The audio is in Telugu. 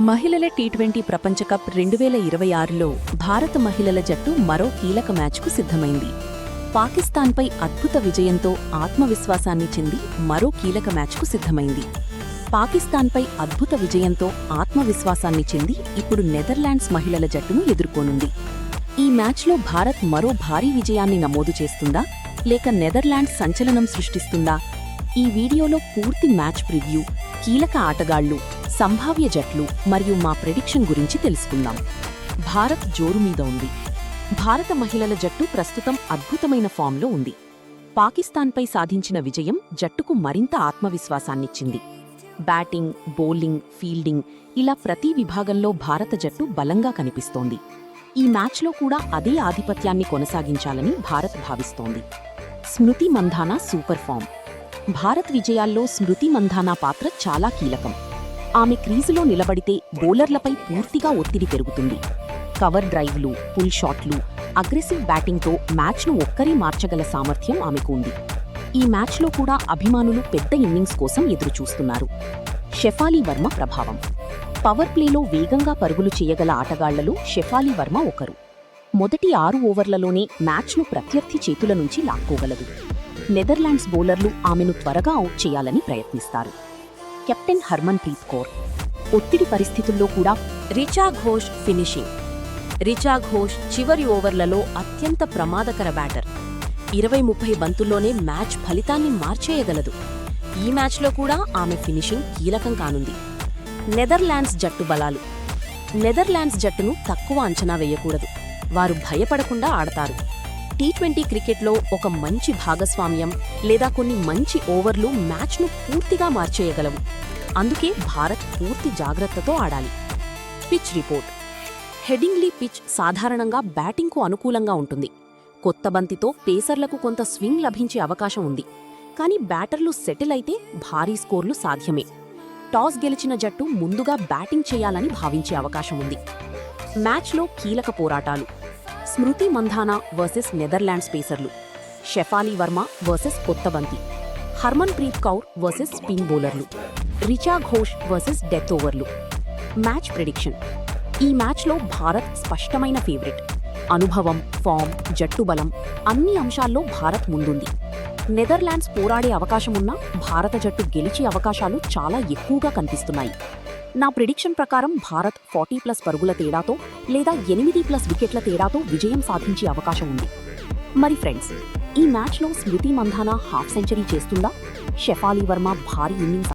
మహిళల టీ20 ప్రపంచ కప్ 2026లో భారత మహిళల జట్టు మరో కీలక మ్యాచ్కు సిద్ధమైంది. పాకిస్తాన్పై అద్భుత విజయంతో ఆత్మవిశ్వాసాన్ని చెంది మరో కీలక మ్యాచ్కు సిద్ధమైంది. పాకిస్తాన్పై అద్భుత విజయంతో ఆత్మవిశ్వాసాన్ని చెంది ఇప్పుడు నెదర్లాండ్స్ మహిళల జట్టును ఎదుర్కోనుంది. ఈ మ్యాచ్లో భారత్ మరో భారీ విజయాన్ని నమోదు చేస్తుందా లేక నెదర్లాండ్స్ సంచలనం సృష్టిస్తుందా? ఈ వీడియోలో పూర్తి మ్యాచ్ ప్రివ్యూ, కీలక ఆటగాళ్లు, సంభావ్య జట్లు మరియు మా ప్రెడిక్షన్ గురించి తెలుసుకుందాం. భారత్ జోరు మీద ఉంది. భారత మహిళల జట్టు ప్రస్తుతం అద్భుతమైన ఫామ్లో ఉంది. పాకిస్తాన్పై సాధించిన విజయం జట్టుకు మరింత ఆత్మవిశ్వాసాన్నిచ్చింది. బ్యాటింగ్, బౌలింగ్, ఫీల్డింగ్ ఇలా ప్రతి విభాగంలో భారత జట్టు బలంగా కనిపిస్తోంది. ఈ మ్యాచ్లో కూడా అదే ఆధిపత్యాన్ని కొనసాగించాలని భారత్ భావిస్తోంది. స్మృతి మంధానా సూపర్ ఫామ్. భారత్ విజయాల్లో స్మృతి మంధానా పాత్ర చాలా కీలకం. ఆమె క్రీజులో నిలబడితే బౌలర్లపై పూర్తిగా ఒత్తిడి పెరుగుతుంది. కవర్ డ్రైవ్లు, పుల్ షాట్లు, అగ్రెసివ్ బ్యాటింగ్తో మ్యాచ్ను ఒక్కరే మార్చగల సామర్థ్యం ఆమెకు ఉంది. ఈ మ్యాచ్లో కూడా అభిమానులు పెద్ద ఇన్నింగ్స్ కోసం ఎదురుచూస్తున్నారు. షెఫాలీ వర్మ ప్రభావం. పవర్ ప్లేలో వేగంగా పరుగులు చేయగల ఆటగాళ్లలో షెఫాలీ వర్మ ఒకరు. మొదటి 6 ఓవర్లలోనే మ్యాచ్ను ప్రత్యర్థి చేతుల నుంచి లాక్కోగలదు. నెదర్లాండ్స్ బౌలర్లు ఆమెను త్వరగా అవుట్ చేయాలని ప్రయత్నిస్తారు. కెప్టెన్ హర్మన్ ప్రీత్ కౌర్. ఒత్తిడి పరిస్థితుల్లో కూడా రిచా ఘోష్ ఫినిషింగ్. రిచా ఘోష్ చివరి ఓవర్లలో అత్యంత ప్రమాదకర బ్యాటర్. 20-30 బంతుల్లోనే మ్యాచ్ ఫలితాన్ని మార్చేయగలదు. ఈ మ్యాచ్లో కూడా ఆమె ఫినిషింగ్ కీలకం కానుంది. నెదర్లాండ్స్ జట్టు బలాలు. నెదర్లాండ్స్ జట్టును తక్కువ అంచనా వేయకూడదు. వారు భయపడకుండా ఆడతారు. టీ20 క్రికెట్లో ఒక మంచి భాగస్వామ్యం లేదా కొన్ని మంచి ఓవర్లు మ్యాచ్ను పూర్తిగా మార్చేయగలవు. అందుకే భారత్ పూర్తి జాగ్రత్తతో ఆడాలి. Pitch report. హెడింగ్లీ పిచ్ సాధారణంగా బ్యాటింగ్కు అనుకూలంగా ఉంటుంది. కొత్త బంతితో పేసర్లకు కొంత స్వింగ్ లభించే అవకాశం ఉంది. కానీ బ్యాటర్లు సెటిల్ అయితే భారీ స్కోర్లు సాధ్యమే. టాస్ గెలిచిన జట్టు ముందుగా బ్యాటింగ్ చేయాలని భావించే అవకాశం ఉంది. మ్యాచ్లో కీలక పోరాటాలు. స్మృతి మంధానా వర్సెస్ నెదర్లాండ్స్ పేసర్లు. షెఫాలీ వర్మ వర్సెస్ కొత్త బంతి. హర్మన్ ప్రీత్ కౌర్ వర్సెస్ స్పిన్ బౌలర్లు. రిచా ఘోష్ వర్సెస్ డెత్ ఓవర్లు. Match prediction. ఈ మ్యాచ్లో భారత్ స్పష్టమైన ఫేవరెట్. అనుభవం, ఫామ్, జట్టు బలం అన్ని అంశాల్లో భారత్ ముందుంది. నెదర్లాండ్స్ పోరాడే అవకాశమున్నా భారత జట్టు గెలిచే అవకాశాలు చాలా ఎక్కువగా కనిపిస్తున్నాయి. నా ప్రిడిక్షన్ ప్రకారం భారత్ 40+ పరుగుల తేడాతో లేదా 8+ వికెట్ల తేడాతో విజయం సాధించే అవకాశం ఉంది. మరి ఫ్రెండ్స్, ఈ మ్యాచ్లో స్మృతి మంధానా హాఫ్ సెంచరీ చేస్తుందా? షెఫాలీ వర్మ భారీ ఇన్నింగ్స్